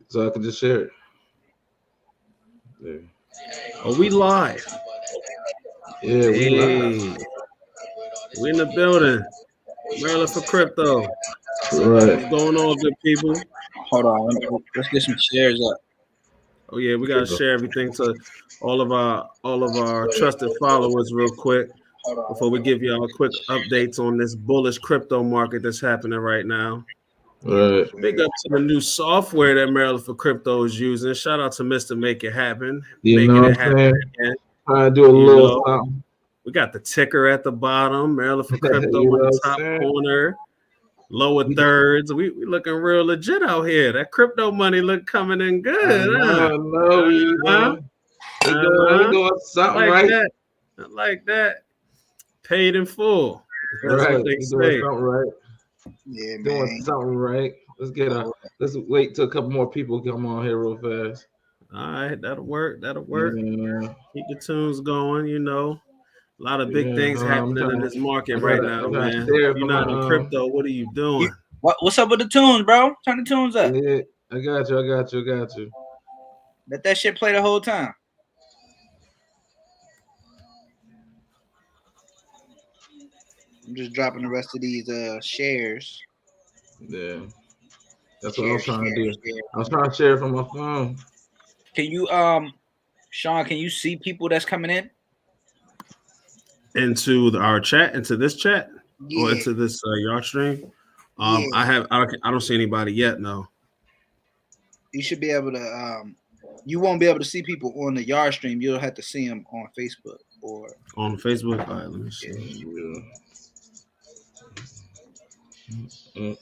so I can just share it. There. Are we live? Yeah, we live. We in the building. Maryland for crypto. Right. What's going on, good people? Hold on, let's get some shares up. Oh yeah, we gotta share everything to all of our trusted followers real quick before we give y'all quick updates on this bullish crypto market that's happening right now. Right. Big up to the new software that Maryland for Crypto is using. Shout out to Mr. Make It Happen. You making know it what I'm happen saying? again. Trying to do a little something. We got the ticker at the bottom, Maryland for Crypto You in know the what top I'm saying? corner, lower thirds. We looking real legit out here. That crypto money look coming in good. No, we doing something like right. that. I like that. Paid in full. That's Right. what they We say. doing something right. Yeah, man. Doing something right. Let's wait till a couple more people come on here real fast. All right, that'll work. Yeah. Keep the tunes going, you know. A lot of big things I'm happening trying in to- this market I right gotta- now, I gotta man. share If you're for not my, in crypto, what are you doing? What's up with the tunes, bro? Turn the tunes up. Yeah, I got you. Let that shit play the whole time. I'm just dropping the rest of these shares. Yeah. That's what I was trying to do. I was trying to share it from my phone. Can you Sean, can you see people that's coming in? Into our chat, into this chat, Yeah. or into this yard stream? Yeah. I don't see anybody yet, no. You should be able to you won't be able to see people on the yard stream. You'll have to see them on Facebook or on Facebook. All right, let me see. Yeah.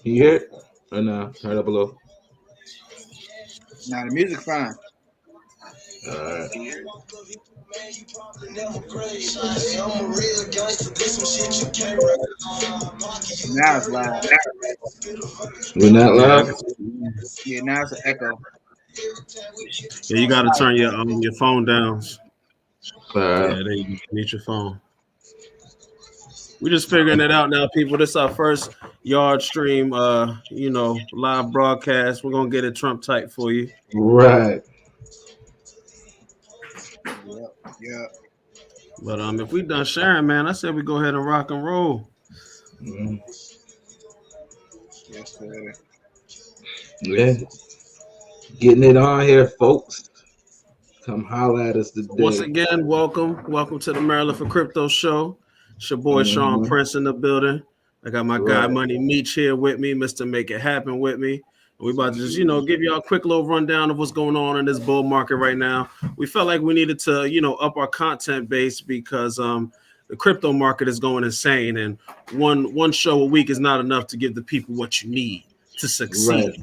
You hear it? Or nah? Turn it up a little. Nah, the music fine. Alright. Now it's loud. We're not loud? Yeah, now it's an echo. Yeah, you gotta turn your phone down. Alright. Yeah, there you go. Mute your phone. We're just figuring it out now, people. This is our first yard stream, live broadcast. We're gonna get it Trump tight for you. Right. Yeah. But if we done sharing, man, I said we go ahead and rock and roll. Mm-hmm. Yes, sir. Yeah. Getting it on here, folks. Come holler at us today. Once again, welcome to the Maryland for Crypto show. It's your boy Sean Prince in the building. I got my guy Money Meech here with me, Mr. Make It Happen with me. And we about to just, give y'all a quick little rundown of what's going on in this bull market right now. We felt like we needed to, up our content base because the crypto market is going insane, and one show a week is not enough to give the people what you need to succeed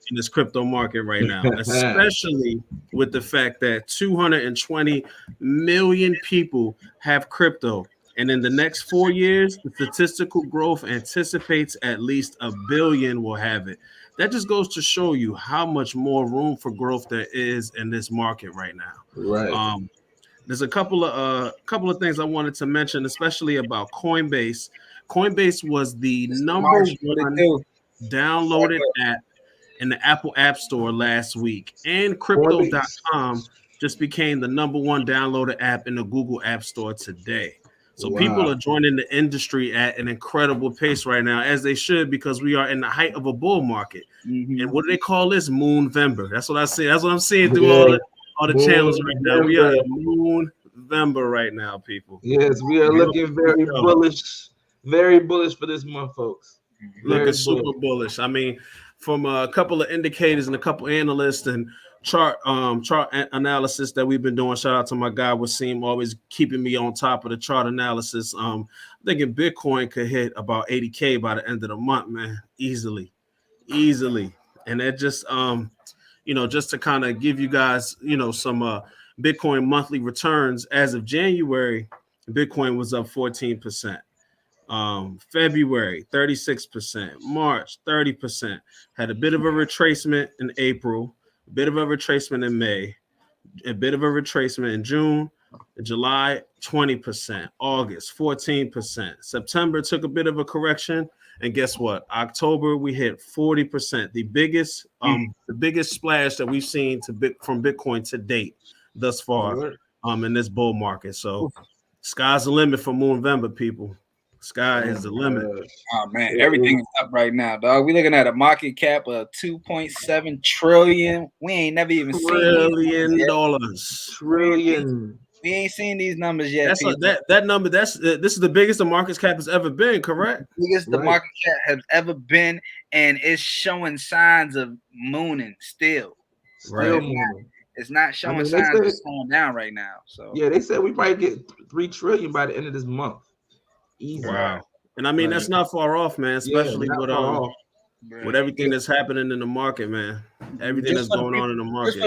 in this crypto market right now, especially with the fact that 220 million people have crypto. And in the next 4 years, the statistical growth anticipates at least 1 billion will have it. That just goes to show you how much more room for growth there is in this market right now. Right. There's a couple of things I wanted to mention, especially about Coinbase. Coinbase was the number one downloaded app in the Apple App Store last week, and Crypto.com just became the number one downloaded app in the Google App Store today. So people are joining the industry at an incredible pace right now, as they should, because we are in the height of a bull market. Mm-hmm. And what do they call this? Moonvember. That's what I see. That's what I'm seeing through all the channels right now. We are in Moonvember right now, people. Yes, we are looking very bullish for this month, folks. Looking super bullish. I mean, from a couple of indicators and a couple of analysts and chart analysis that we've been doing. Shout out to my guy Wasim, always keeping me on top of the chart analysis. I'm thinking Bitcoin could hit about 80K by the end of the month, man, easily. And that just just to kind of give you guys some Bitcoin monthly returns. As of January, Bitcoin was up 14%. February 36%, March 30%, had a bit of a retracement in April, a bit of a retracement in May, a bit of a retracement in June, July 20%, August 14%, September took a bit of a correction, and guess what? October we hit 40%, the biggest splash that we've seen from Bitcoin to date thus far in this bull market. So sky's the limit for November, people. Sky is the limit. Oh man, everything is up right now, dog. We looking at a market cap of 2.7 trillion. We ain't never even seen $1 trillion. We ain't seen these numbers yet. That number. This is the biggest the market cap has ever been. Correct. Biggest the market cap has ever been, and it's showing signs of mooning still. It's not showing signs of slowing down right now. So yeah, they said we might get 3 trillion by the end of this month. Easy. Wow. And I mean, that's not far off, man, especially with everything that's happening in the market, man. Everything that's going on in the market. Just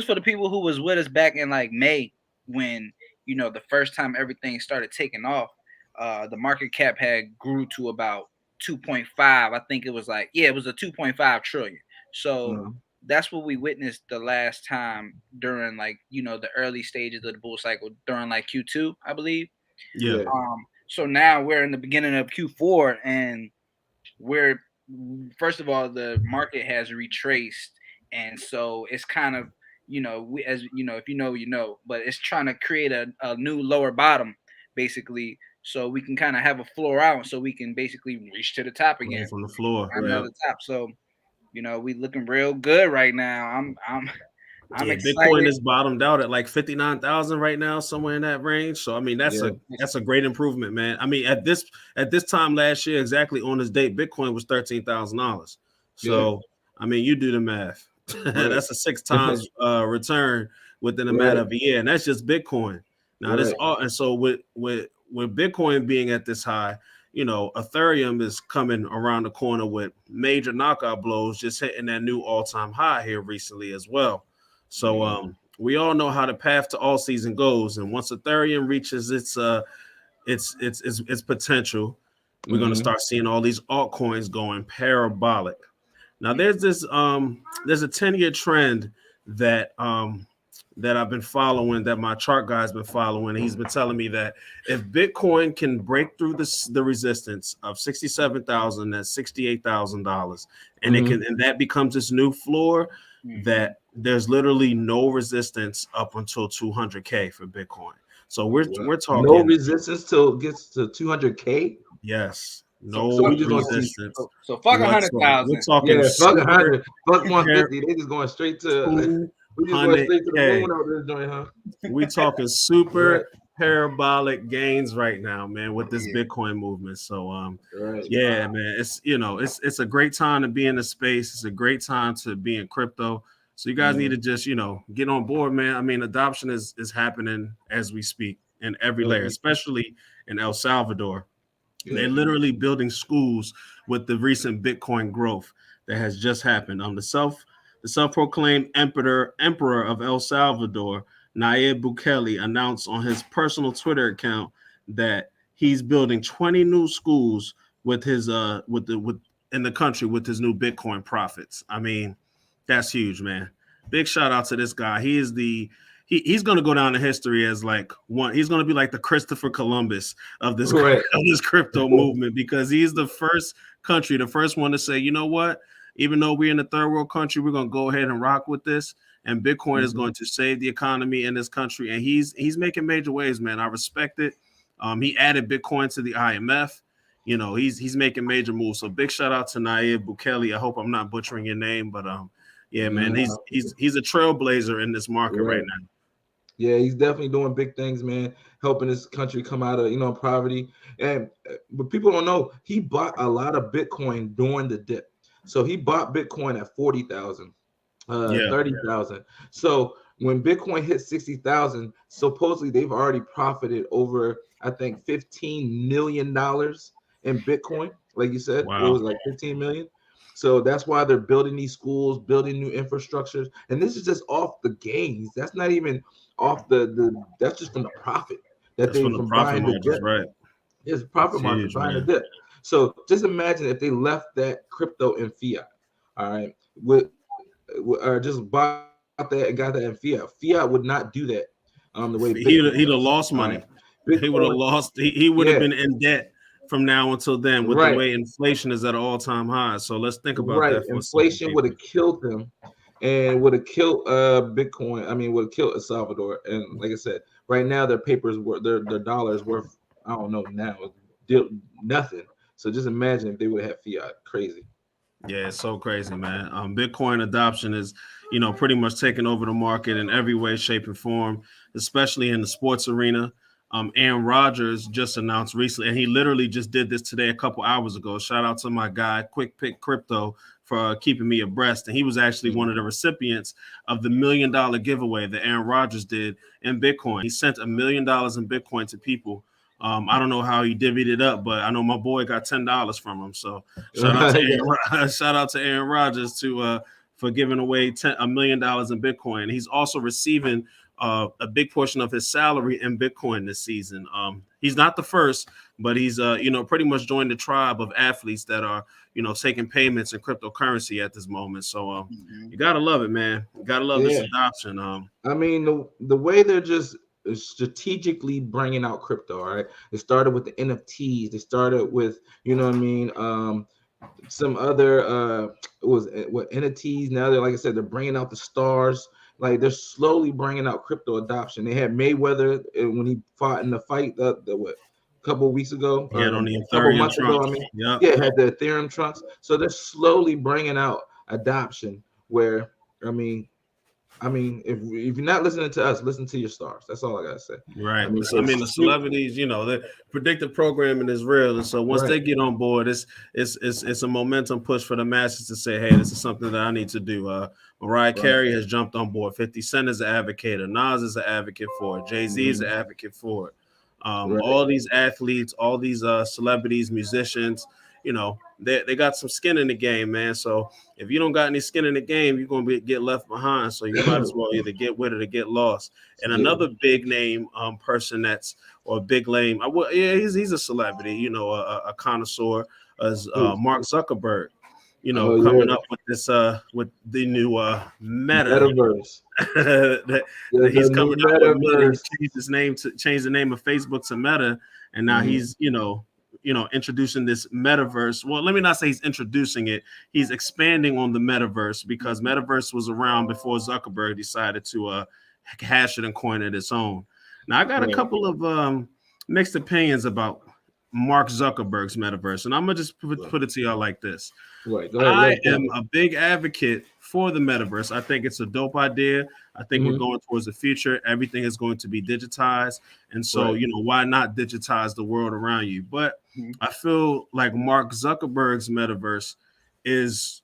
for the people who was with us back in like May, when the first time everything started taking off, the market cap had grew to about 2.5. I think it was it was a 2.5 trillion. So that's what we witnessed the last time during the early stages of the bull cycle during Q2, I believe. Yeah. So now we're in the beginning of Q4, and first of all, the market has retraced, and so it's kind of if you know, but it's trying to create a new lower bottom, basically, so we can kind of have a floor out, so we can basically reach to the top again from the floor, the top. So we looking real good right now. I'm excited. Bitcoin is bottomed out at like 59,000 right now, somewhere in that range. So I mean, that's a great improvement, man. I mean, at this time last year, exactly on this date, Bitcoin was $13,000. So I mean, you do the math. That's a 6 times return within a matter of a year, and that's just Bitcoin. Now this and so with Bitcoin being at this high, Ethereum is coming around the corner with major knockout blows, just hitting that new all-time high here recently as well. So we all know how the path to all season goes, and once Ethereum reaches its potential, we're going to start seeing all these altcoins going parabolic. Now there's a 10-year trend that I've been following, that my chart guy's been following. He's been telling me that if Bitcoin can break through the resistance of $67,000, that's $68,000, and and that becomes its new floor, that there's literally no resistance up until 200K for Bitcoin. So we're talking no resistance till it gets to 200K. Yes, no resistance. So fuck 100,000. We're talking fuck 100, fuck 150. They just going straight to. We just going straight to the moon over this joint, huh? We talking super parabolic gains right now, man, with this Bitcoin movement. So man, it's it's a great time to be in the space. It's a great time to be in crypto. So you guys need to just get on board, man. I mean, adoption is happening as we speak in every layer, especially in El Salvador. They're literally building schools with the recent Bitcoin growth that has just happened. The self-proclaimed emperor of El Salvador, Nayib Bukele, announced on his personal Twitter account that he's building 20 new schools with his in the country with his new Bitcoin profits. I mean, that's huge, man. Big shout out to this guy. He's going to go down in history as he's going to be like the Christopher Columbus of this crypto movement, because he's the first one to say, you know what? Even though we're in a third world country, we're going to go ahead and rock with this. And Bitcoin is going to save the economy in this country. And he's making major waves, man. I respect it. He added Bitcoin to the IMF. He's making major moves. So big shout out to Nayib Bukele. I hope I'm not butchering your name, but man, he's a trailblazer in this market right now. Yeah, he's definitely doing big things, man, helping this country come out of poverty. But people don't know, he bought a lot of Bitcoin during the dip. So he bought Bitcoin at 40,000, 30,000. So when Bitcoin hit 60,000, supposedly they've already profited over, I think, $15 million in Bitcoin. Like you said, It was like 15 million. So that's why they're building these schools, building new infrastructures. And this is just off the gains. That's not even off that's just from the profit that they from buying the dip. Right. It's profit margin buying the dip. So just imagine if they left that crypto in fiat, all right, or just bought that and got that in fiat. Fiat would not do that. The way he'd have lost money. Bitcoin, he would have lost. He would have been in debt from now until then, with the way inflation is at an all-time high. So let's think about that for inflation would have killed him, and would have killed Bitcoin. I mean, would have killed El Salvador. And like I said, right now their papers were their dollars worth, I don't know now, nothing. So just imagine if they would have fiat. Crazy. Yeah, it's so crazy, man. Bitcoin adoption is, pretty much taking over the market in every way, shape, and form, especially in the sports arena. Aaron Rodgers just announced recently, and he literally just did this today a couple hours ago. Shout out to my guy, Quick Pick Crypto, for keeping me abreast. And he was actually one of the recipients of the $1 million giveaway that Aaron Rodgers did in Bitcoin. He sent $1 million in Bitcoin to people. I don't know how he divvied it up, but I know my boy got $10 from him. So shout out to Aaron Rodgers for giving away $1 million in Bitcoin. He's also receiving a big portion of his salary in Bitcoin this season. He's not the first, but he's pretty much joined the tribe of athletes that are taking payments in cryptocurrency at this moment. So you gotta love it, man. You gotta love this adoption. I mean, the way they're just strategically bringing out crypto. All right, it started with the NFTs. They started with some other NFTs. Now they're, like I said, they're bringing out the stars. Like, they're slowly bringing out crypto adoption. They had Mayweather when he fought in the fight a couple of weeks ago, had on the Ethereum trunks. Had the Ethereum trunks. So they're slowly bringing out adoption. Where if you're not listening to us, listen to your stars. That's all I gotta say. Right. The celebrities, the predictive programming is real, and so once they get on board, it's a momentum push for the masses to say, hey, this is something that I need to do. Mariah Carey has jumped on board. 50 Cent is an advocate. Nas is an advocate for it. Jay-Z is an advocate for it. All these athletes, all these celebrities, musicians, they got some skin in the game, man. So if you don't got any skin in the game, you're gonna get left behind. So you might as well either get with it or get lost. And another big name person he's a celebrity, a connoisseur, as Mark Zuckerberg. Coming up with this with the new metaverse. He's coming up with Meta. He changed the name of Facebook to Meta, and now he's introducing this metaverse. Well, let me not say he's introducing it. He's expanding on the metaverse, because metaverse was around before Zuckerberg decided to hash it and coin it its own. Now, I got a couple of mixed opinions about Mark Zuckerberg's metaverse, and I'm gonna just put it to y'all like this. I am a big advocate for the metaverse. I think it's a dope idea. I think we're going towards the future. Everything is going to be digitized, and so why not digitize the world around you? But I feel like Mark Zuckerberg's metaverse it's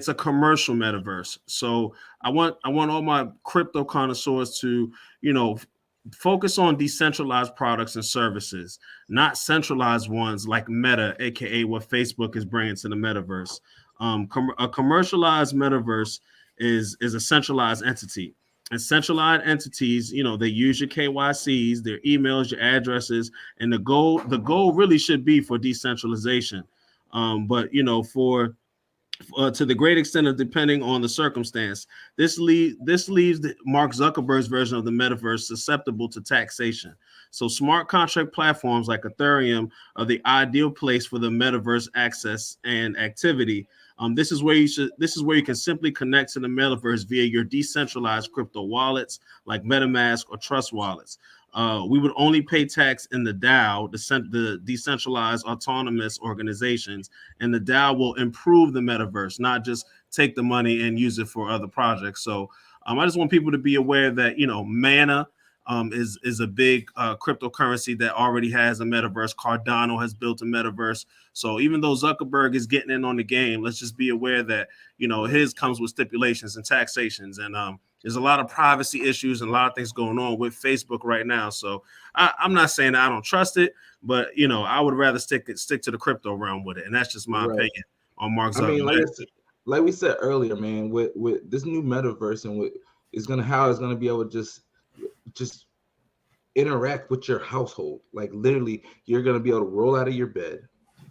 a commercial metaverse. So I want all my crypto connoisseurs to focus on decentralized products and services, not centralized ones like Meta, aka what Facebook is bringing to the metaverse. A commercialized metaverse is a centralized entity, and centralized entities, they use your KYCs, their emails, your addresses, and the goal really should be for decentralization. But to the great extent of depending on the circumstance, this leaves Mark Zuckerberg's version of the metaverse susceptible to taxation. So smart contract platforms like Ethereum are the ideal place for the metaverse access and activity. This is where you can simply connect to the metaverse via your decentralized crypto wallets like MetaMask or Trust wallets. We would only pay tax in the DAO, the decentralized autonomous organizations, and the DAO will improve the metaverse, not just take the money and use it for other projects. So I just want people to be aware that Mana is a big cryptocurrency that already has a metaverse. Cardano has built a metaverse. So even though Zuckerberg is getting in on the game, let's just be aware that his comes with stipulations and taxations, and there's a lot of privacy issues and a lot of things going on with Facebook right now. So I'm not saying that I don't trust it, but I would rather stick to the crypto realm with it, and that's just my opinion on Mark Zuckerberg. I mean, like we said earlier, man, with this new metaverse and how it's gonna be able to just interact with your household. Like, literally, you're gonna be able to roll out of your bed,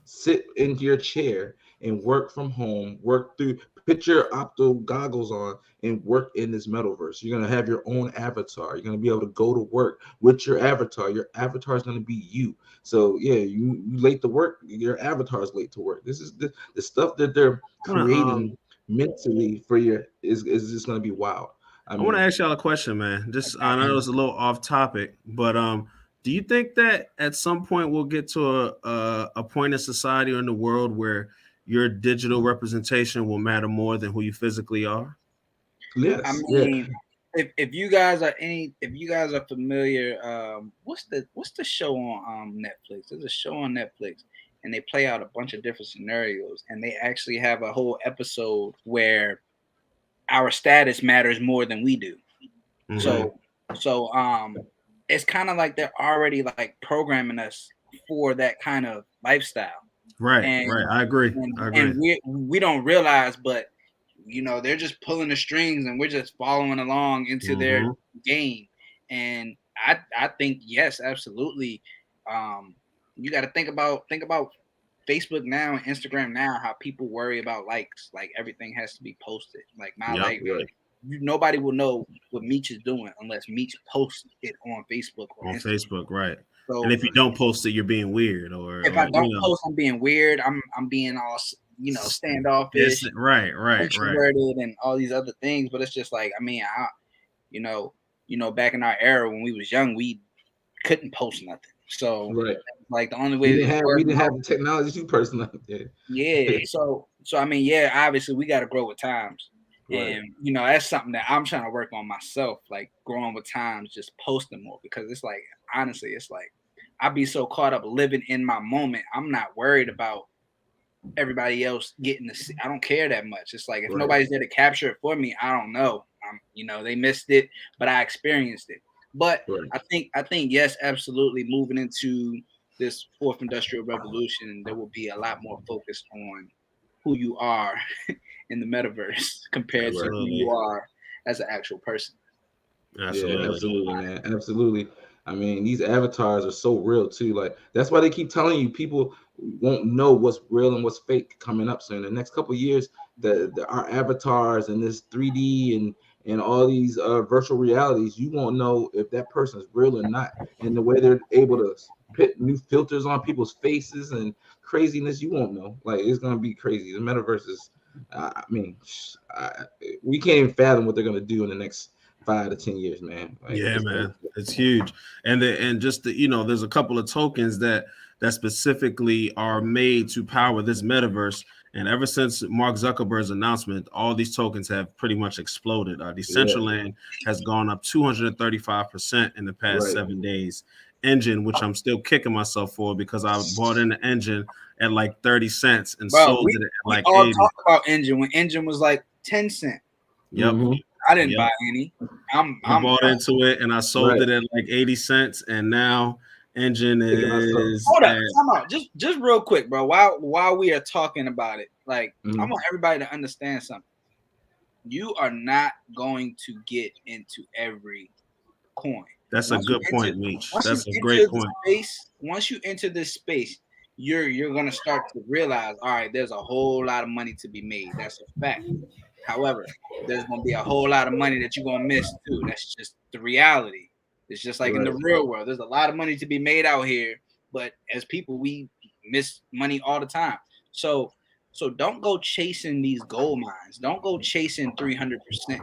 sit into your chair, and work from home, work through put your opto goggles on and work in this metaverse. You're gonna have your own avatar. You're gonna be able to go to work with your avatar. Your avatar is gonna be you. So yeah, you late to work, your avatar is late to work. This is the stuff that they're creating mentally for your is just gonna be wild. I want to ask y'all a question, man. Just I know it's a little off topic, but do you think that at some point we'll get to a point in society or in the world where your digital representation will matter more than who you physically are? Yes. I mean, if you guys are familiar, what's the show on Netflix? There's a show on Netflix, and they play out a bunch of different scenarios, and they actually have a whole episode where our status matters more than we do. Mm-hmm. So it's kind of like they're already like programming us for that kind of lifestyle. Right. I agree. And we don't realize, but they're just pulling the strings, and we're just following along into their game. And I think yes, absolutely. You got to think about Facebook now and Instagram now, how people worry about likes. Like everything has to be posted. Like nobody will know what Meech is doing unless Meech posts it on Facebook or Instagram. Facebook, right? So, and if you don't post it, you're being weird. Or if I don't post, I'm being weird. I'm being all standoffish, right, introverted, and all these other things. But it's just like, I mean, back in our era when we was young, we couldn't post nothing. So like the only way we didn't have the technology to personalize. Yeah. So I mean, yeah, obviously we got to grow with times. Right. And that's something that I'm trying to work on myself, like growing with times, just posting more, because it's like, honestly, it's like I be so caught up living in my moment. I'm not worried about everybody else getting to see. I don't care that much. It's like if nobody's there to capture it for me, I don't know. They missed it, but I experienced it. But I think yes, absolutely. Moving into this fourth industrial revolution, there will be a lot more focus on who you are in the metaverse compared to who you are as an actual person. Absolutely. Yeah, absolutely, man. Absolutely. I mean, these avatars are so real too. Like that's why they keep telling you people won't know what's real and what's fake coming up. So in the next couple of years, our avatars and this 3D and all these virtual realities, you won't know if that person is real or not. And the way they're able to put new filters on people's faces and craziness, you won't know. Like it's gonna be crazy. The metaverse is, we can't even fathom what they're gonna do in the next 5 to 10 years, man. Like, man, it's huge. And just there's a couple of tokens that specifically are made to power this metaverse. And ever since Mark Zuckerberg's announcement, all these tokens have pretty much exploded. Decentraland has gone up 235% in the past 7 days. Engine, which I'm still kicking myself for because I bought in the Engine at like 30 cents and sold it at like 80. We all talked about Engine when Engine was like 10 cents. Yep. Mm-hmm. I didn't buy any. I bought into it and I sold it at like 80 cents, and now Engine is. Hold up, come on, just real quick, bro. While we are talking about it, like I want everybody to understand something. You are not going to get into every coin. That's a good point, Meech. That's a great point. Once you enter this space, you're gonna start to realize, all right, there's a whole lot of money to be made. That's a fact. However, there's going to be a whole lot of money that you're going to miss too. That's just the reality. It's just like in the real world. There's a lot of money to be made out here, but as people, we miss money all the time. So don't go chasing these gold mines. Don't go chasing 300%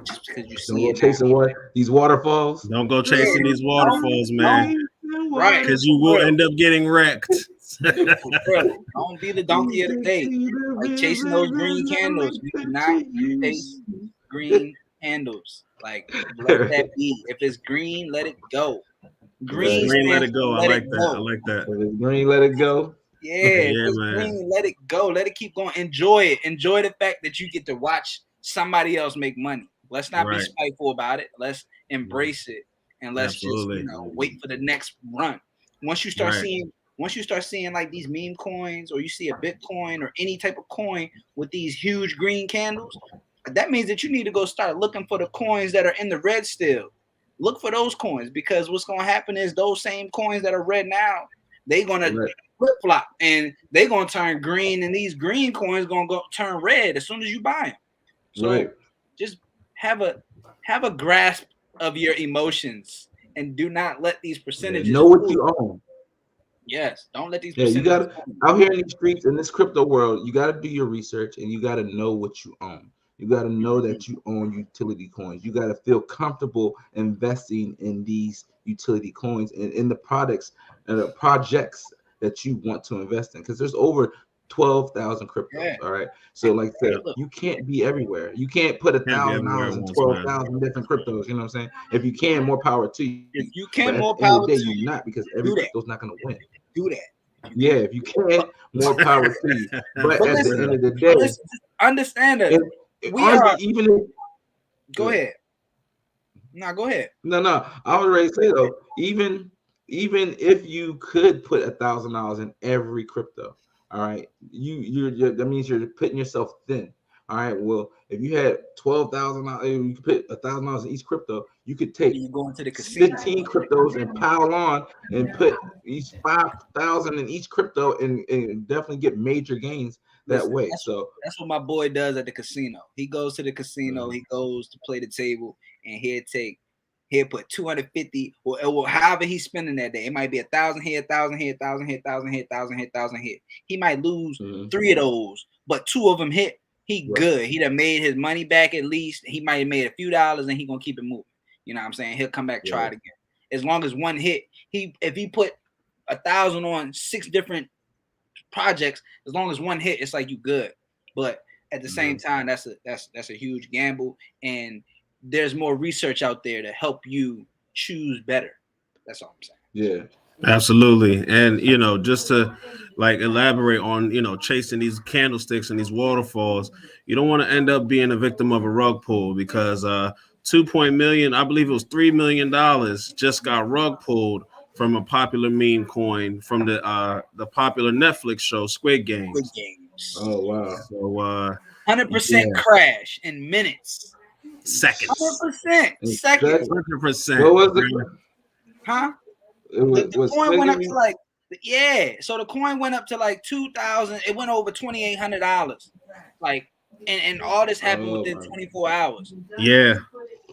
just because you see it. Chasing these waterfalls. Don't go chasing these waterfalls, man. Right. Because you will end up getting wrecked. Don't be the donkey of the day. Like chasing those green candles. You do not chase green candles. Like let that be. If it's green, let it go. Green, let it go. I like that. If it's green, let it go. Yeah, if it's green, let it go. Let it keep going. Enjoy it. Enjoy the fact that you get to watch somebody else make money. Let's not be spiteful about it. Let's embrace it. And let's just wait for the next run. Once you start seeing like these meme coins, or you see a Bitcoin or any type of coin with these huge green candles, that means that you need to go start looking for the coins that are in the red still. Look for those coins, because what's going to happen is those same coins that are red now, they're going to flip flop and they're going to turn green, and these green coins going to go turn red as soon as you buy them. So just have a grasp of your emotions and do not let these percentages know what you own. Yes, don't let these you percentages gotta out here in these streets in this crypto world, you gotta do your research and you gotta know what you own. You got to know that you own utility coins. You got to feel comfortable investing in these utility coins and in the products and the projects that you want to invest in, because there's over 12,000 cryptos. All right. So like I said, you can't be everywhere. You can't put $1,000 in 12,000 different cryptos. You know what I'm saying? If you can, more power to you. If you can, but more at the end of power the day, to you're you. not, because every crypto's not going to win. Do that. Yeah, if you can, more power to you. But at the end of the day, understand that we honestly, are. Even if, go ahead. No, go ahead. No. I was ready to say though, even if you could put $1,000 in every crypto, all right, you're that means you're putting yourself thin. All right. Well, if you had $12,000, you could put $1,000 in each crypto. You could take you go into the casino. 15 cryptos and pile on and put each 5,000 in each crypto and definitely get major gains that way. So that's what my boy does at the casino. He goes to the casino. He goes to play the table, and he'll put 250 or however he's spending that day. It might be 1,000 here, 1,000 here, 1,000 here, 1,000 here, 1,000 here, 1,000 here. He might lose 3 of those, but 2 of them hit. He good. He done made his money back at least. He might have made a few dollars, and he gonna keep it moving. You know what I'm saying? He'll come back, try it again. As long as one hit, if he put 1,000 on 6 different projects, as long as one hit, it's like you good. But at the same time, that's a huge gamble, and there's more research out there to help you choose better. That's all I'm saying. Yeah. Absolutely. And just to like elaborate on chasing these candlesticks and these waterfalls, you don't want to end up being a victim of a rug pull, because 2 million, I believe it was $3 million just got rug pulled from a popular meme coin from the popular Netflix show Squid Games. Oh wow. So 100% crash in minutes. Seconds. 100% seconds. 100%. What was the the coin went up to like, so the coin went up to like 2,000. It went over $2,800. Like, and all this happened within 24 hours. Yeah.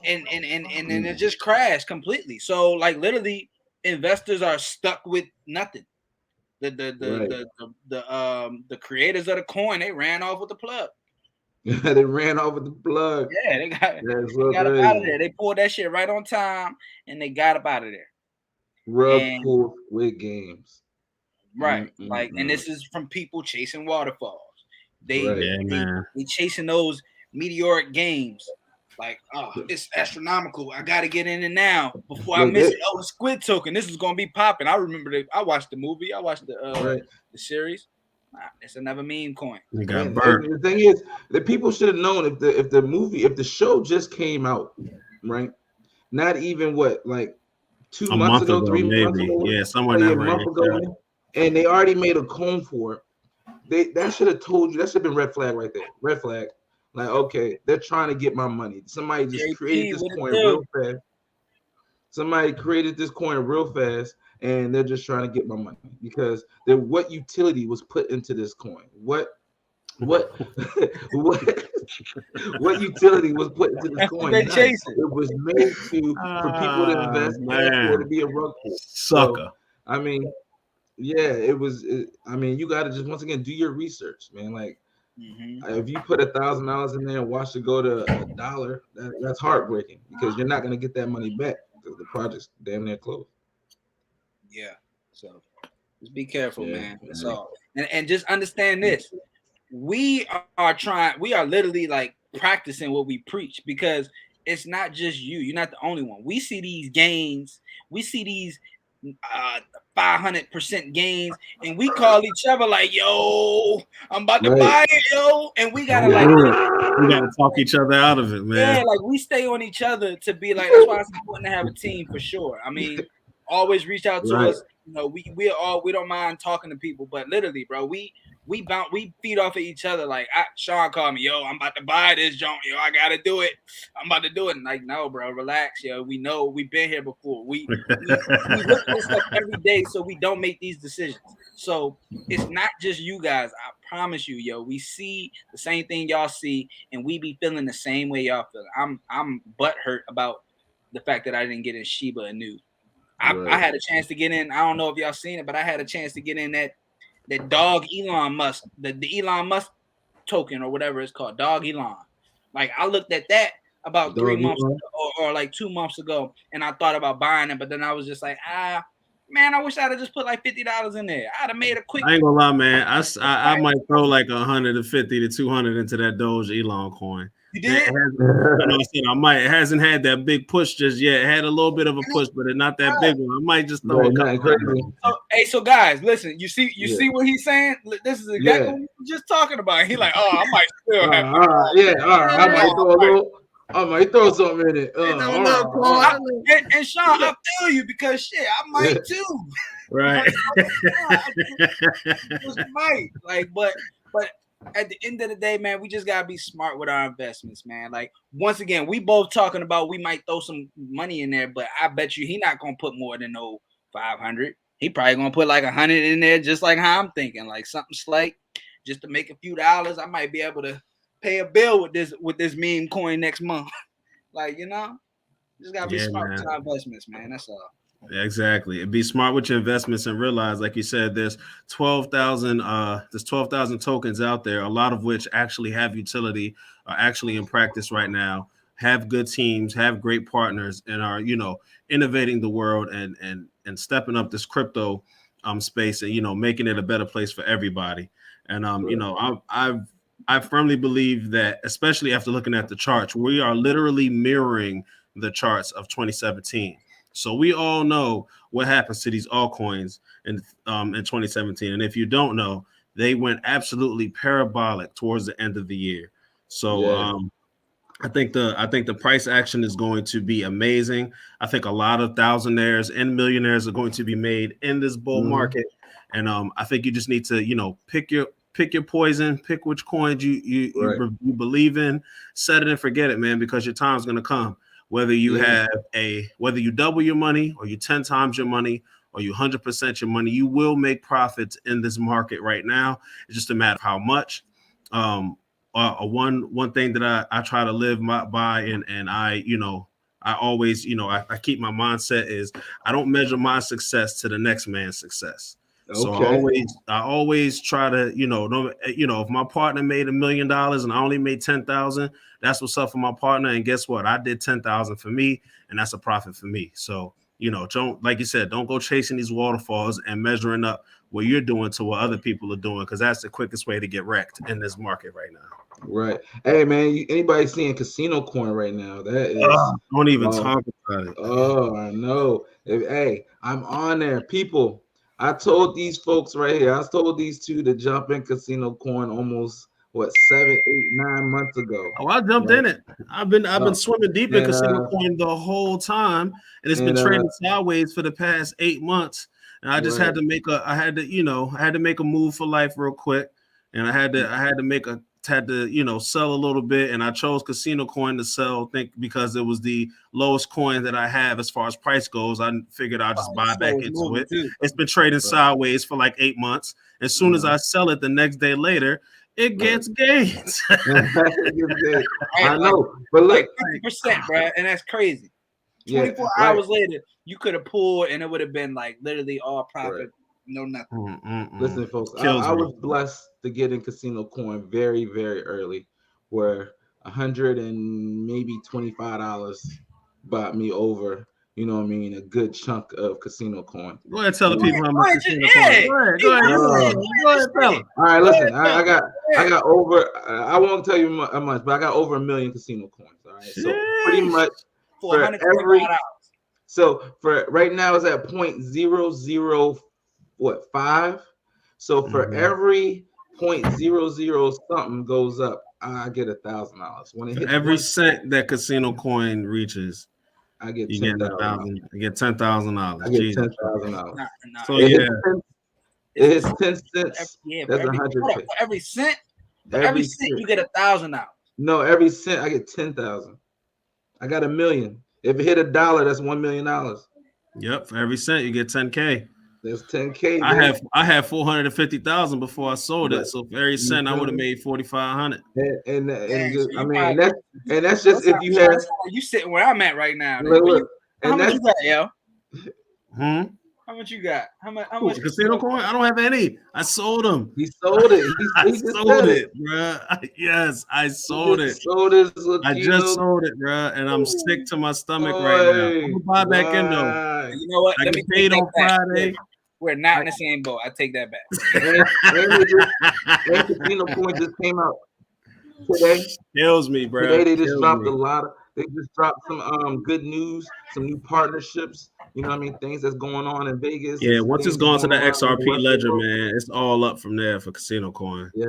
And then it just crashed completely. So like literally, investors are stuck with nothing. The creators of the coin, they ran off with the plug. They ran off with the plug. Yeah, they got up out of there. They pulled that shit right on time, and they got up out of there. Rug pull Squid Games. Right. And this is from people chasing waterfalls. They chasing those meteoric gains. Like, it's astronomical. I got to get in it now before I miss it. Oh, the Squid Token. This is going to be popping. I remember I watched the movie. I watched the series. It's another meme coin. The thing is, the people should have known if the show just came out, right? Not even 2 months ago, 3 months ago, a month ago, and they already made a coin for it. That should have told you. That should have been red flag right there. Red flag. Like, okay, they're trying to get my money. Somebody just created this coin real fast. Somebody created this coin real fast, and they're just trying to get my money, because what utility was put into this coin? What utility was put into this coin? It was made for people to invest or to be a rug pull. Sucker. So, I mean, it was. You got to just once again do your research, man. Like, if you put $1,000 in there and watch it go to $1, that's heartbreaking, because you're not going to get that money back because the project's damn near closed. Yeah. So just be careful, man. That's all. And just understand this. We are literally like practicing what we preach, because it's not just you. You're not the only one. We see these gains. We see these 500% gains, and we call each other like, yo, I'm about to buy it, yo. And we gotta we gotta talk each other out of it, man. Yeah, like we stay on each other to be like, that's why it's important to have a team for sure. I mean, always reach out to us. We don't mind talking to people, but literally, bro, we feed off of each other. Like Sean called me, yo, I'm about to buy this joint, yo, I gotta do it. I'm about to do it. And like, no, bro, relax, yo. We know we've been here before. We look at this stuff every day, so we don't make these decisions. So it's not just you guys. I promise you, yo, we see the same thing y'all see, and we be feeling the same way y'all feel. I'm butthurt about the fact that I didn't get in Shiba Inu. I had a chance to get in. I don't know if y'all seen it, but I had a chance to get in that dog Elon Musk, the Elon Musk token or whatever it's called, dog Elon. Like I looked at that about 3 months ago, or like 2 months ago, and I thought about buying it, but then I was just like, man, I wish I'd have just put like $50 in there. I'd have made a quick. I ain't gonna lie, man. I might throw like 150 to 200 into that Doge Elon coin. You did? I might. It hasn't had that big push just yet. It had a little bit of a push, but it's not that big one. I might just throw a couple. So guys, listen. You see what he's saying? This is exactly what we were just talking about. He like, I might still have. All right. I might throw a little. I might throw something in it. And Sean, I feel you because shit, I might too. Right. But at the end of the day, man, we just gotta be smart with our investments, man. Like once again, we both talking about we might throw some money in there, but I bet you he not gonna put more than 500. He probably gonna put like 100 in there, just like how I'm thinking, like something slight, just to make a few dollars. I might be able to pay a bill with this meme coin next month. Like, just gotta be smart with our investments, man. That's all. Yeah, exactly. And be smart with your investments and realize, like you said, there's 12,000 tokens out there, a lot of which actually have utility, are actually in practice right now, have good teams, have great partners, and are, innovating the world and stepping up this crypto space and, making it a better place for everybody. And, I firmly believe that, especially after looking at the charts, we are literally mirroring the charts of 2017. So we all know what happens to these altcoins in 2017. And if you don't know, they went absolutely parabolic towards the end of the year. So I think the price action is going to be amazing. I think a lot of thousandaires and millionaires are going to be made in this bull market. And I think you just need to, pick your poison, pick which coins you believe in, set it and forget it, man, because your time's going to come. Whether you whether you double your money or you 10 times your money or you 100% your money, you will make profits in this market right now. It's just a matter of how much. One thing that I try to live by and I always, I keep my mindset is I don't measure my success to the next man's success. So I always try to, if my partner made $1 million and I only made 10,000, that's what's up for my partner. And guess what? I did 10,000 for me, and that's a profit for me. So, don't, like you said, don't go chasing these waterfalls and measuring up what you're doing to what other people are doing, because that's the quickest way to get wrecked in this market right now. Right. Hey, man, anybody seeing Casino Coin right now? That is don't even talk about it. Oh, I know. Hey, I'm on there, people. I told these folks right here, I told these two to jump in Casino Coin almost 7, 8, 9 months ago. Oh, I jumped in it. I've been swimming deep in Casino Coin the whole time, and it's been trading sideways for the past 8 months. And I just had to make a move for life real quick, and I had to sell a little bit, and I chose Casino Coin to sell, because it was the lowest coin that I have as far as price goes. I figured I'd just buy back into it. It's been trading sideways for like 8 months. As soon as I sell it the next day later, it gets gains. I know, but look, 50%, bro, and that's crazy. 24 hours later, you could have pulled, and it would have been like literally all profit. No, nothing. Listen, folks, I was blessed to get in Casino Coin very, very early, where $100 and maybe $25 bought me over, a good chunk of Casino Coin. Go ahead, tell the people how much Casino Coin. Go ahead, tell them. All right, listen, I got over. I won't tell you how much, but I got over 1 million Casino Coins. All right, so pretty much for every. So for right now, it's at 0.005. So for every 0.00 something goes up, I get $1,000. When it hits every cent that Casino Coin reaches, I get $10,000. You get $10,000. I get $10,000. So it hits 10 cents. That's 100. For every cent. Every cent you get $1,000. No, every cent I get 10,000. I got $1 million. If it hit $1, that's $1 million. Yep, for every cent you get 10K. That's 10K. I had 450,000 before I sold it. So for every cent, I would have made 4,500. And just, so I mean, probably, and that's just if you have. You sitting where I'm at right now. Look, how much you got, yo? How much you got? How much casino coin? I don't have any. I sold them. He sold it. I sold it, bro. Yes, I sold it. I just sold it, bro, and I'm sick to my stomach right now. I'm gonna buy back in though. You know what? I get paid on Friday. We're not in the same boat. I take that back. and casino coin just came out today. Kills me, bro. Today they just dropped a lot of. They just dropped some good news, some new partnerships. You know what I mean? Things that's going on in Vegas. Yeah, once it's gone to the XRP ledger, man, it's all up from there for casino coin. Yeah.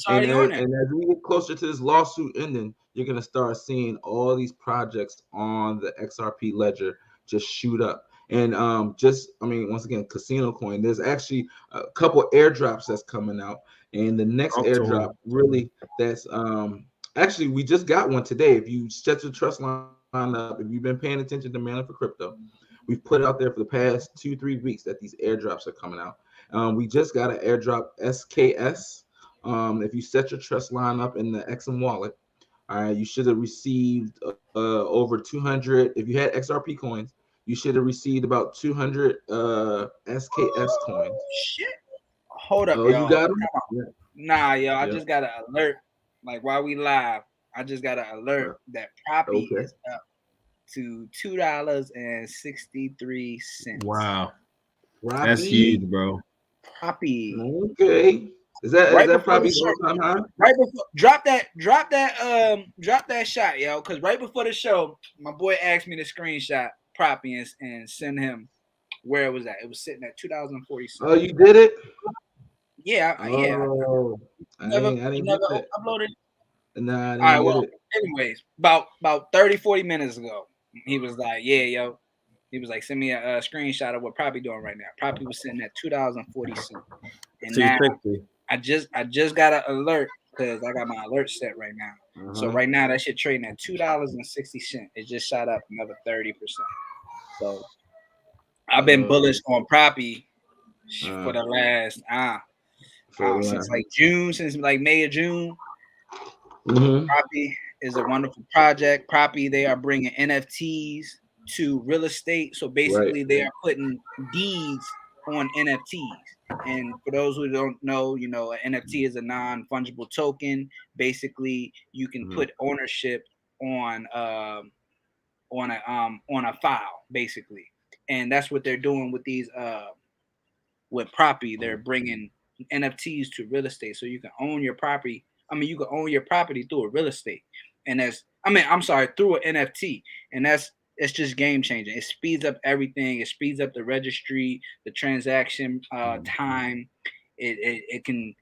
And as we get closer to this lawsuit ending, you're gonna start seeing all these projects on the XRP ledger just shoot up. And once again, casino coin. There's actually a couple airdrops that's coming out, and the next airdrop really that's actually we just got one today. If you set your trust line up, if you've been paying attention to Mailing for Crypto, we've put out there for the past 2-3 weeks that these airdrops are coming out. We just got an airdrop SKS. If you set your trust line up in the XM wallet, all right, you should have received over 200. If you had XRP coins, you should have received about 200 SKS coins. Shit. Hold up, yo. You got them? Yeah. Nah, yo, I just got an alert. Like while we live, I just got an alert that Proppy is up to $2.63. Wow. That's huge, bro. Proppy. Okay. Is that probably all-time high? Right before drop that shot, yo. Because right before the show, my boy asked me to screenshot Proppy and send him where it was at. It was sitting at $2.40. Oh, you did it? Yeah, yeah. I didn't never get uploaded. Nah, all right, well, anyways, about 30-40 minutes ago, he was like, yeah, yo. He was like, send me a screenshot of what Proppy doing right now. Proppy was sitting at $2.40. And now I just got an alert because I got my alert set right now. So right now that shit trading at $2.60. It just shot up another 30%. So I've been bullish on Proppy for the last since like June, since like May or June. Proppy is a wonderful project. Proppy, they are bringing NFTs to real estate. So basically, they are putting deeds on NFTs. And for those who don't know, you know, an NFT is a non-fungible token. Basically, you can put ownership on a file, basically, and that's what they're doing with these with Proppy. They're bringing NFTs to real estate, so you can own your property. I mean, you can own your property through a real estate, and through an NFT, and it's just game changing. It speeds up everything. It speeds up the registry, the transaction time. It can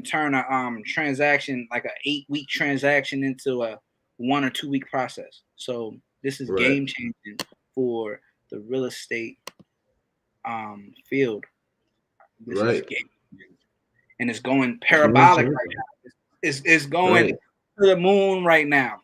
turn a transaction, like a 8-week transaction, into a 1 or 2 week process. So this is game changing for the real estate field. This is game changing. And it's going parabolic right now. It's going to the moon right now.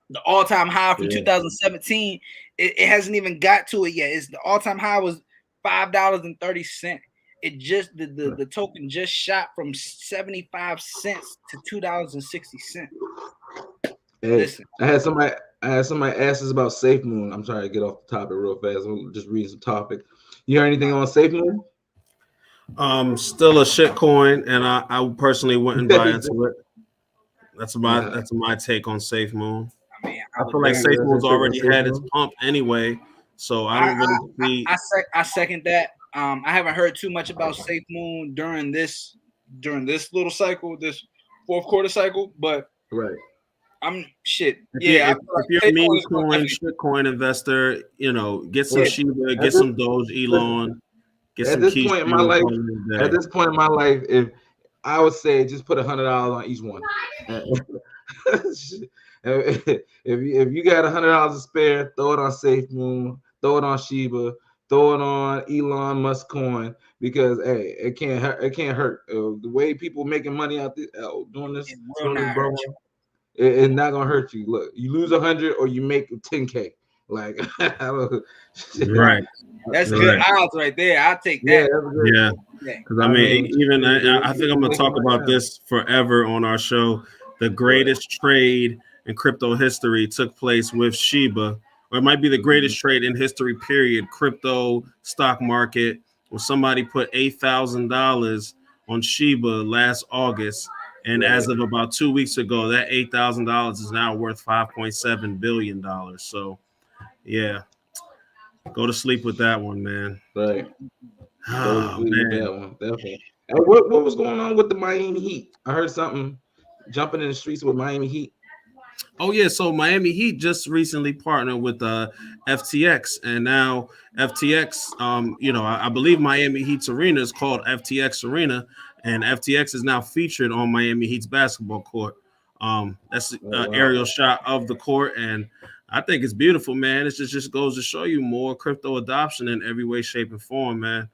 The all-time high from 2017, it hasn't even got to it yet. It's the all-time high was $5.30. It just the token just shot from 75 cents to $2.60. Hey, listen, I had somebody ask us about SafeMoon. I'm sorry to get off the topic real fast. I'm just reading some topic. You heard anything on SafeMoon? Still a shit coin, and I personally wouldn't buy into it. That's my take on SafeMoon. I feel like SafeMoon's already had its pump anyway, so I don't really see. I second that. I haven't heard too much about SafeMoon during this little cycle, this fourth quarter cycle, but I'm shit. If you're a meme coin, shitcoin investor, you know, get some Shiba, get some Doge, Elon. At this point in my life, if I would say just put $100 on each one. If you got $100 to spare, throw it on SafeMoon, throw it on Shiba, throw it on Elon Musk coin, because hey, it can't hurt. The way people making money out there doing this, it's not gonna hurt you. Look, you lose 100 or you make 10K. Like, Right. That's good odds right there. I'll take that. Yeah. Because I mean, even I think I'm gonna talk about this forever on our show. The greatest trade in crypto history took place with Shiba, or it might be the greatest trade in history, period. Crypto stock market, where somebody put $8,000 on Shiba last August, and as of about 2 weeks ago, that $8,000 is now worth $5.7 billion. So, yeah, go to sleep with that one, man. Right. Oh, man. That one, definitely. And what was going on with the Miami Heat? I heard something jumping in the streets with Miami Heat. Oh yeah, so Miami Heat just recently partnered with FTX, and now FTX, I believe Miami Heat's arena is called FTX Arena, and FTX is now featured on Miami Heat's basketball court. That's an aerial shot of the court, and I think it's beautiful, man. It just goes to show you more crypto adoption in every way, shape, and form, man.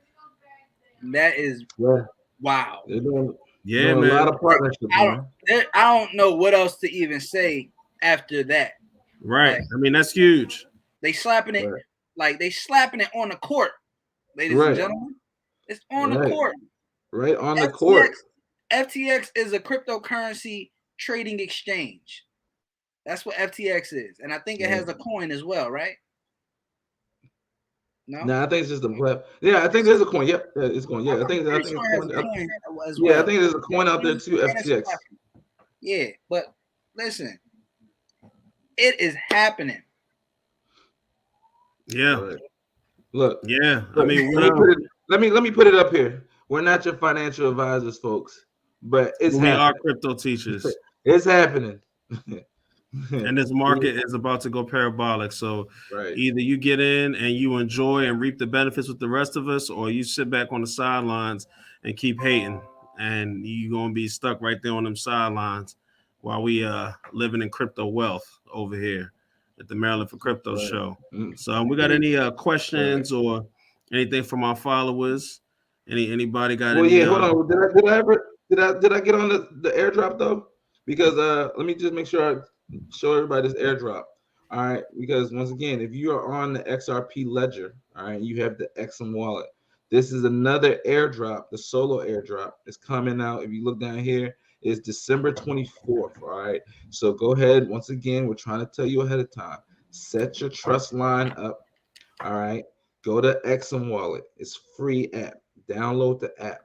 That is wow. They're doing man. A lot of partnerships. I don't know what else to even say after that. Right. Like, I mean, that's huge. They slapping it they slapping it on the court, ladies and gentlemen. It's on the court. Right on the court. FTX is a cryptocurrency trading exchange. That's what FTX is. And I think it has a coin as well, right? No, I think it's just a web. Yeah, I think there's a coin. Yep, it's going. Yeah, I think it's a coin. Yeah, I think there's a coin out there too. FTX. Yeah, but listen, it is happening. Yeah. Right. Look. Yeah. I mean, let me put it up here. We're not your financial advisors, folks, but it's happening. We are crypto teachers. It's happening. And this market is about to go parabolic. So either you get in and you enjoy and reap the benefits with the rest of us, or you sit back on the sidelines and keep hating, and you're gonna be stuck right there on them sidelines while we living in crypto wealth over here at the Maryland for Crypto show. So we got any questions or anything from our followers? Anybody got any? Yeah, hold on. Did I get on the airdrop though? Because let me just make sure I show everybody this airdrop. All right, because once again, if you are on the XRP ledger, all right, you have the XM wallet. This is another airdrop. The solo airdrop is coming out. If you look down here, it's December 24th. All right, so go ahead. Once again, we're trying to tell you ahead of time. Set your trust line up. All right, go to XM wallet. It's free app. Download the app.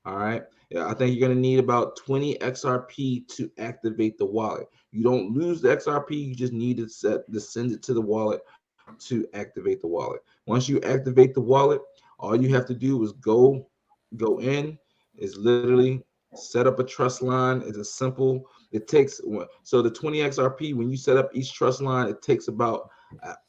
All right. Yeah, I think you're going to need about 20 XRP to activate the wallet. You don't lose the XRP. You just need to send it to the wallet to activate the wallet. Once you activate the wallet, all you have to do is go in. Is literally set up a trust line. It's a simple. It takes so the 20 XRP. When you set up each trust line, it takes about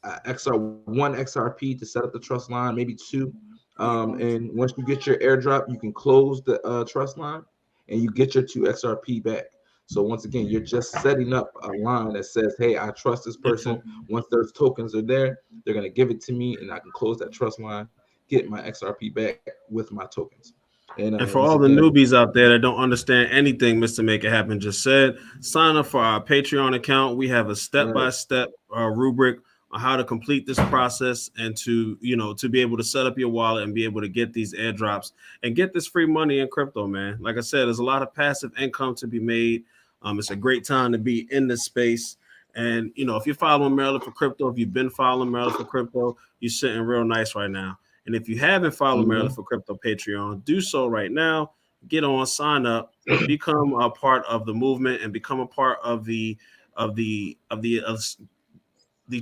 one XRP to set up the trust line, maybe two. And once you get your airdrop, you can close the trust line and you get your 2 XRP back. So once again, you're just setting up a line that says, hey, I trust this person. Once those tokens are there, they're going to give it to me and I can close that trust line, get my XRP back with my tokens. And for all the newbies out there that don't understand anything Mr. Make It Happen just said, sign up for our Patreon account. We have a step-by-step rubric on how to complete this process and to be able to set up your wallet and be able to get these airdrops and get this free money in crypto, man. Like I said, there's a lot of passive income to be made. It's a great time to be in this space. And, if you're following Maryland for Crypto, if you've been following Maryland for Crypto, you're sitting real nice right now. And if you haven't followed Maryland for Crypto Patreon, do so right now. Get on, sign up, become a part of the movement, and become a part of the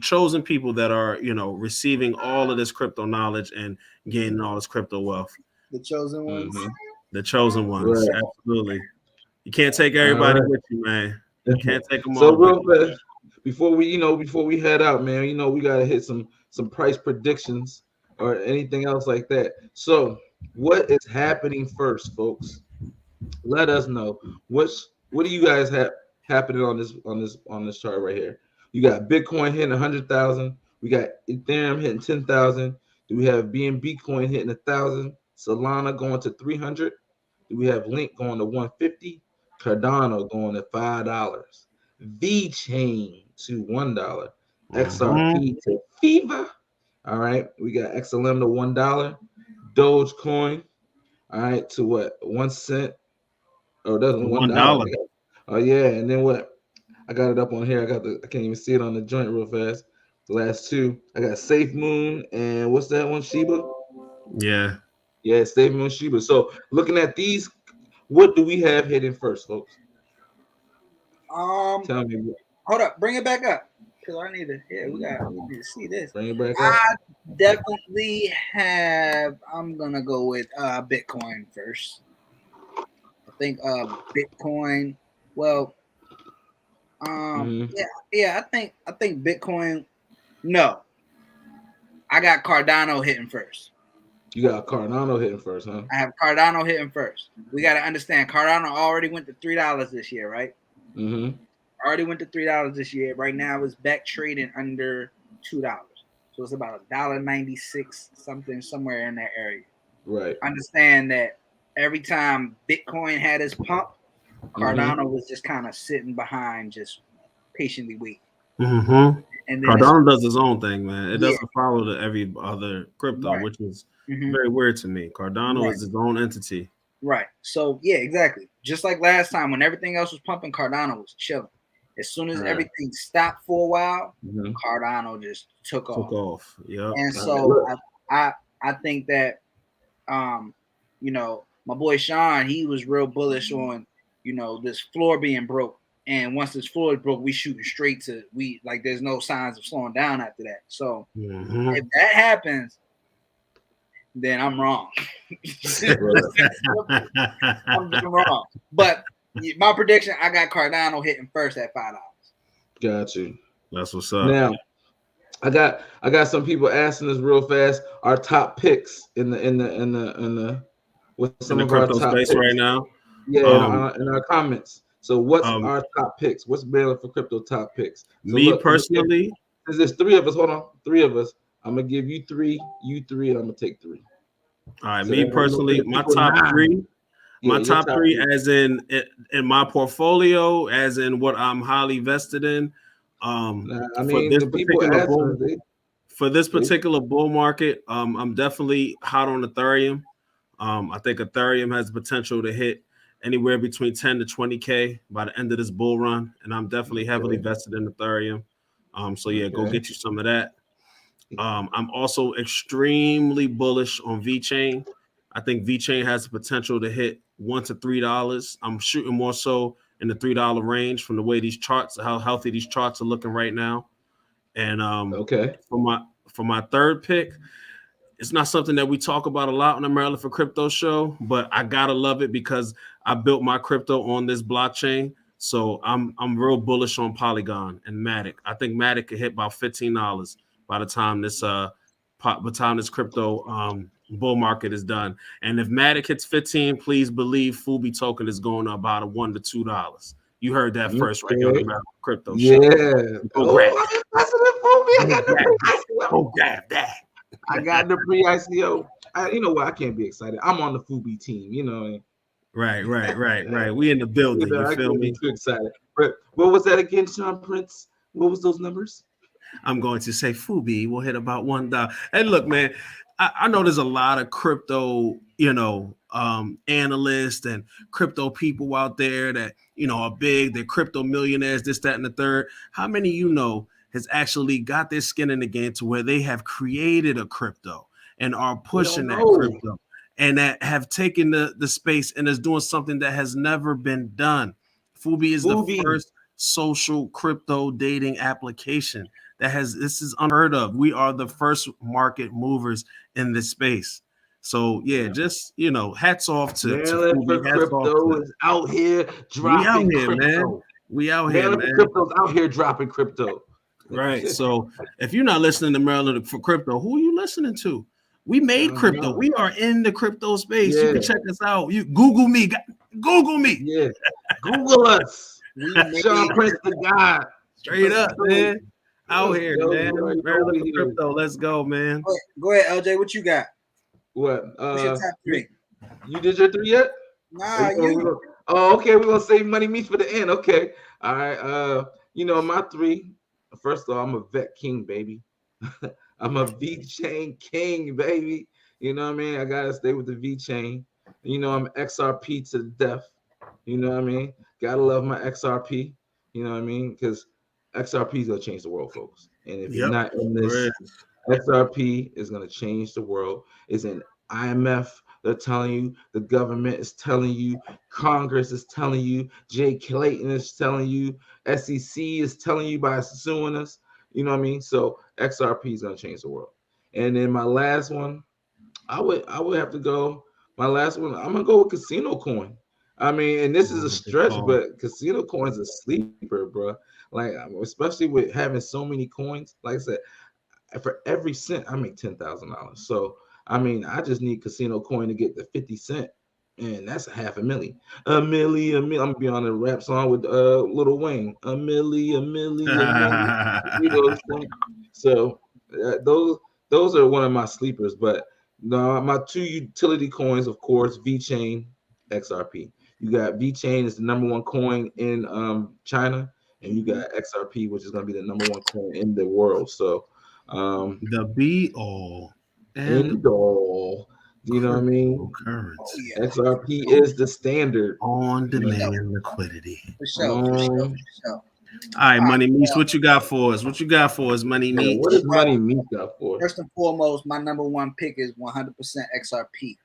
chosen people that are, receiving all of this crypto knowledge and gaining all this crypto wealth. The chosen ones. The chosen ones. Right. Absolutely. You can't take everybody with you, man. You can't take them all. So real fast, before we head out, man, we gotta hit some price predictions or anything else like that. So what is happening first, folks? Let us know. What do you guys have happening on this chart right here? You got Bitcoin hitting 100,000. We got Ethereum hitting 10,000. Do we have BNB coin hitting 1,000? Solana going to 300. Do we have Link going to 150? Cardano going to $5. VeChain to $1. XRP to Fever. All right, we got XLM to $1. Dogecoin, all right, to what, 1 cent? Oh, that's $1. Oh yeah, and then what? I got it up on here. I can't even see it on the joint real fast. The last two, I got Safe Moon and what's that one? Shiba. Yeah, Safe Moon, Shiba. So looking at these, what do we have hitting first, folks? Tell me. Hold up, bring it back up. Because I need to see this. Bring it back up. I definitely have. I'm gonna go with Bitcoin first. I think Bitcoin. Well, yeah. I think Bitcoin. No, I got Cardano hitting first. You got Cardano hitting first, huh? I have Cardano hitting first. We got to understand Cardano already went to $3 this year, right? Mm-hmm. Already went to $3 this year. Right now it's back trading under $2. So it's about $1.96 something, somewhere in that area. Right. Understand that every time Bitcoin had its pump, Cardano was just kind of sitting behind, just patiently waiting. Mm-hmm. And then Cardano does its own thing, man. It doesn't follow every other crypto, which is very weird to me. Cardano is its own entity. Right. So yeah, exactly. Just like last time when everything else was pumping, Cardano was chilling. As soon as everything stopped for a while, Cardano just took off. Yeah. And so I think that you know, my boy Sean, he was real bullish on, you know, this floor being broke. And once this floor is broke, we shooting straight to there's no signs of slowing down after that. So if that happens, then I'm wrong. I'm wrong. But my prediction, I got Cardano hitting first at $5. Got you. That's what's up. Now, I got some people asking us real fast our top picks in the what's some of our top space picks right now. Yeah, in our comments. So what's our top picks? What's Maryland for Crypto top picks? So personally, since there's three of us, hold on, three of us. I'm gonna give you three, and I'm gonna take three. All right, so me personally, my top three. My top three, as in my portfolio, as in what I'm highly vested in. For this particular bull market, I'm definitely hot on Ethereum. I think Ethereum has the potential to hit anywhere between 10 to 20K by the end of this bull run, and I'm definitely heavily vested in Ethereum. Go get you some of that. I'm also extremely bullish on VeChain. I think VeChain has the potential to hit $1 to $3. I'm shooting more so in the $3 range from the way these charts, how healthy these charts are looking right now. And for my third pick, it's not something that we talk about a lot on the Maryland for Crypto show, but I gotta love it because I built my crypto on this blockchain. So I'm real bullish on Polygon and Matic. I think Matic could hit about $15 by the time this crypto bull market is done. And if Matic hits 15, please believe Fubi token is going to about $1 to $2. You heard that first right here on the Maryland Crypto show. Go grab that. I got the pre-ICO. You know what? I can't be excited. I'm on the Fubi team. You know. Right. We in the building. You feel me? Too excited. But what was that again, Sean Prince? What was those numbers? I'm going to say Fubi will hit about $1. And look, man, I know there's a lot of crypto, analysts and crypto people out there that are big. They're crypto millionaires. This, that, and the third. How many has actually got their skin in the game to where they have created a crypto and are pushing that crypto and that have taken the space and is doing something that has never been done? Fubi is the first social crypto dating application this is unheard of. We are the first market movers in this space. So just hats off to Maryland for Crypto is out here dropping crypto. We out here, man. Crypto's out here dropping crypto. Right. So if you're not listening to Maryland for Crypto, who are you listening to? We made crypto. We are in the crypto space. You can check us out. You Google me. Yeah. Google us. Sean Prince the God. Straight up, man. Out here, man. Maryland for Crypto. Let's go, man. Go ahead, LJ. What you got? What? What's your top three? You did your three yet? Nah, you. Oh, okay. We're gonna save money meat for the end. Okay. All right. My three. first of all, I'm a vet king, baby. I'm a V chain king, baby. You know what I mean? I gotta stay with the V chain. You know, I'm XRP to the death. You know what I mean? Gotta love my XRP. You know what I mean? Because XRP is gonna change the world, folks. And if you're not in this, XRP is gonna change the world. It's an IMF. They're telling you, the government is telling you, Congress is telling you, Jay Clayton is telling you, SEC is telling you by suing us. You know what I mean? So XRP is gonna change the world. And then my last one, I would have to go. My last one, I'm gonna go with Casino Coin. I mean, and this is a stretch, but Casino Coin's a sleeper, bro. Like, especially with having so many coins. Like I said, for every cent, I make $10,000. So I mean, I just need Casino Coin to get the 50 cent, and that's a half a million. A million, a million. I'm gonna be on a rap song with Lil Wayne. A million, a million, a million. You know what I'm saying? So those are one of my sleepers. But no, my two utility coins, of course, VeChain, XRP. You got VeChain is the number one coin in China, and you got XRP, which is gonna be the number one coin in the world. So the be all and all, you know what I mean? Currency. XRP is the standard on demand liquidity. For sure. All right, Money Meats, what you got for us? What you got for us, Money Meats? What does Money Meats got for us? First and foremost, my number one pick is 100% XRP.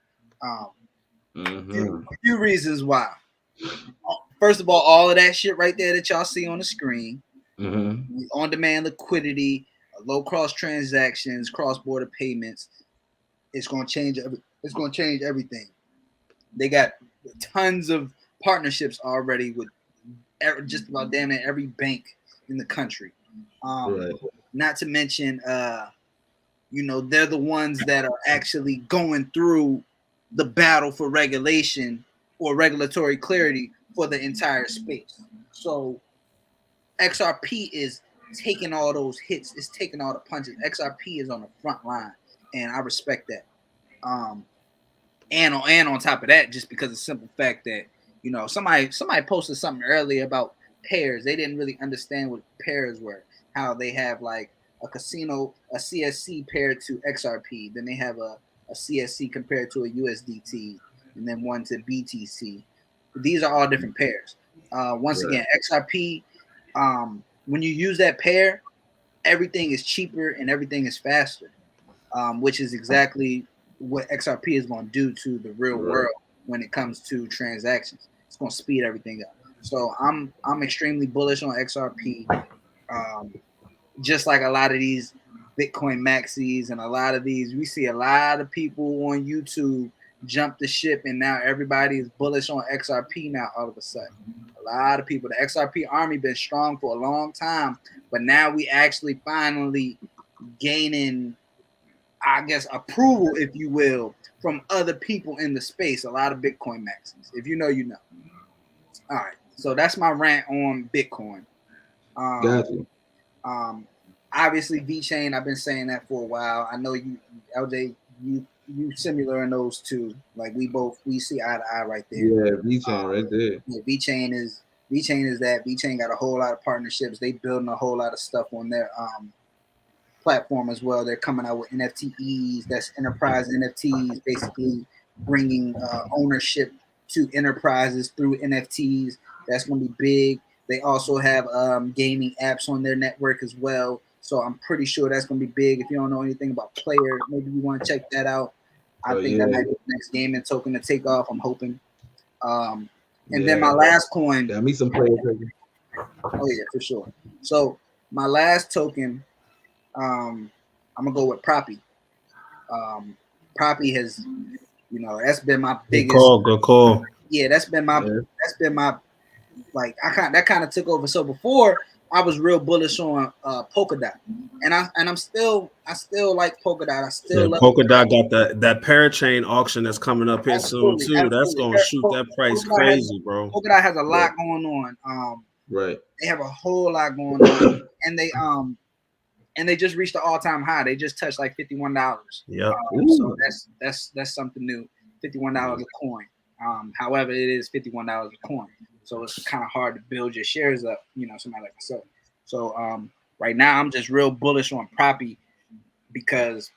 A few reasons why. First of all of that shit right there that y'all see on the screen, on-demand liquidity, low cost transactions, cross-border payments, it's going to change. It's going to change everything. They got tons of partnerships already with just about damn near every bank in the country. Not to mention, they're the ones that are actually going through the battle for regulation or regulatory clarity for the entire space. So XRP is taking all those hits. It's taking all the punches. XRP is on the front line, and I respect that. And on top of that, just because of the simple fact that somebody posted something earlier about pairs. They didn't really understand what pairs were. How they have like a CSC paired to XRP, then they have a CSC compared to a USDT, and then one to BTC. These are all different pairs. Once again, XRP. When you use that pair, everything is cheaper and everything is faster, which is exactly what XRP is going to do to the real world when it comes to transactions. It's going to speed everything up. So I'm extremely bullish on XRP. Just like a lot of these Bitcoin maxis and a lot of these, we see a lot of people on YouTube jump the ship, and now everybody is bullish on XRP now all of a sudden. A lot of people. The XRP army been strong for a long time, but now we actually finally gaining, I guess, approval, if you will, from other people in the space. A lot of Bitcoin maxis. If you know, you know. All right. So that's my rant on Bitcoin. Gotcha. Obviously VeChain, I've been saying that for a while. I know you, LJ, you similar in those two. Like we see eye to eye right there. Yeah, VeChain right there. Yeah, VeChain is that. VeChain got a whole lot of partnerships. They building a whole lot of stuff on their platform as well. They're coming out with NFTs. That's enterprise NFTs, basically bringing ownership to enterprises through NFTs. That's going to be big. They also have gaming apps on their network as well. So I'm pretty sure that's going to be big. If you don't know anything about Player, maybe you want to check that out. I think that might be the next gaming token to take off, I'm hoping. And then my last coin. Got me some Player token. Oh, yeah, for sure. So my last token, I'm going to go with Proppy. Proppy has, that's been my biggest. Good call. Yeah, that's been my, like, that kind of took over. So before, I was real bullish on Polkadot, and I still like Polkadot. I still love Polkadot got that parachain auction that's coming up here soon too. Absolutely. That's gonna shoot that price crazy, bro. Polkadot has a lot going on. They have a whole lot going on, and they just reached the all-time high. They just touched like $51. Yeah, so that's something new. $51 a coin. However, it is $51 a coin. So it's kind of hard to build your shares up, somebody like myself. So right now I'm just real bullish on property because,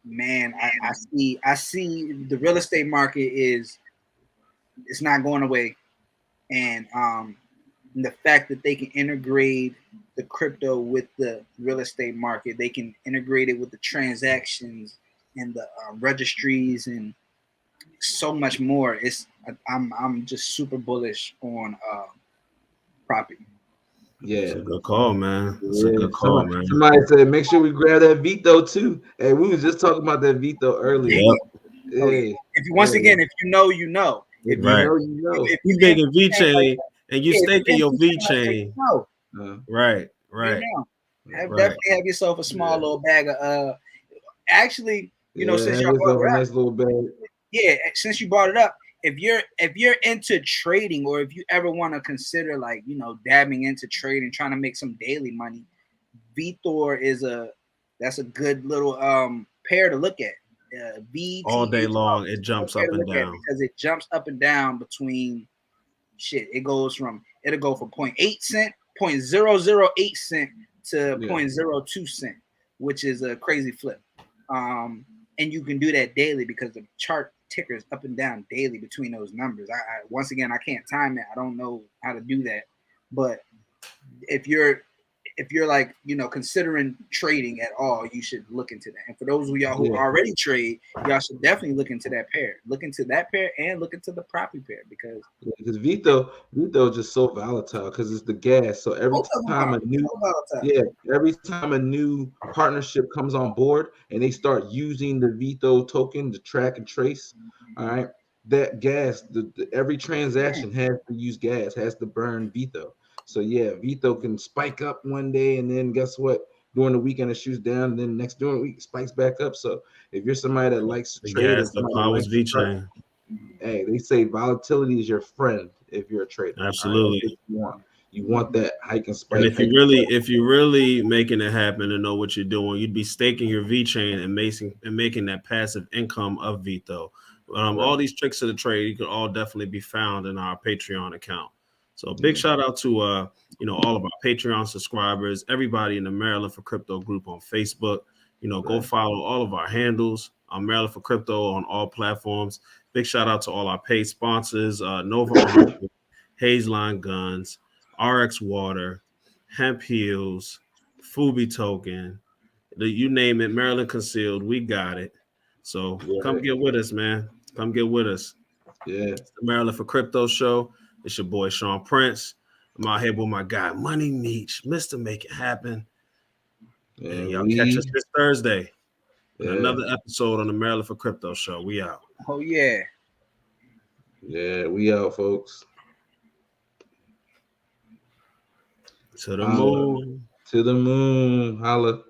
man, I see the real estate market it's not going away, and the fact that they can integrate the crypto with the real estate market, they can integrate it with the transactions and the registries and so much more. I'm just super bullish on property. Yeah, it's a good call, man. It's a yeah. good call, man. Somebody said make sure we grab that Vito too. Hey, we was just talking about that Vito earlier. Yep. Oh, yeah. If you, once again, if you know, you know. If If you Right. know, you know. if You you making V chain and you yeah, if staking your you V you chain. know, Right, you right. know. Right. Definitely have yourself a small little bag of actually, you know, since have y'all brought yourself it a up, nice little bag. yeah, since you brought it up, if you're into trading, or if you ever want to consider, like, you know, dabbing into trading, trying to make some daily money, VThor that's a good little pair to look at. VThor All day long, it jumps up and down. because it jumps up and down between shit. It'll go from 0.8 cent, 0.008 cent to 0.02 cent, which is a crazy flip. And you can do that daily because the chart tickers up and down daily between those numbers. I once again, I can't time it. I don't know how to do that. But if you're like, you know, considering trading at all, you should look into that. And for those of y'all who already trade, y'all should definitely look into that pair. Look into that pair and look into the property pair because Vito is just so volatile because it's the gas. So every time a new partnership comes on board and they start using the Vito token to track and trace, all right, that gas, every transaction has to use gas, has to burn Vito. So yeah, Vito can spike up one day and then guess what? During the weekend it shoots down, and then during the week it spikes back up. So if you're somebody that likes to trade and somebody that likes V chain. Hey, they say volatility is your friend if you're a trader. Absolutely. Right? You want that hike and spike. And if you're really making it happen and know what you're doing, you'd be staking your V chain and making that passive income of Vito. All these tricks of the trade, you can all definitely be found in our Patreon account. So big shout out to all of our Patreon subscribers, everybody in the Maryland for Crypto group on Facebook. Go follow all of our handles on Maryland for Crypto on all platforms. Big shout out to all our paid sponsors, Nova Army, Hazeline Guns, RX Water, Hemp Heels, Fubi Token, you name it, Maryland Concealed, we got it. So come get with us, man. Come get with us. Yeah. It's the Maryland for Crypto show. It's your boy Sean Prince. I'm out here with my guy Money Meech, Mr. Make It Happen. And y'all catch us this Thursday. Another episode on the Maryland for Crypto show. We out. Oh yeah. Yeah, we out, folks. To the moon. To the moon. Holla.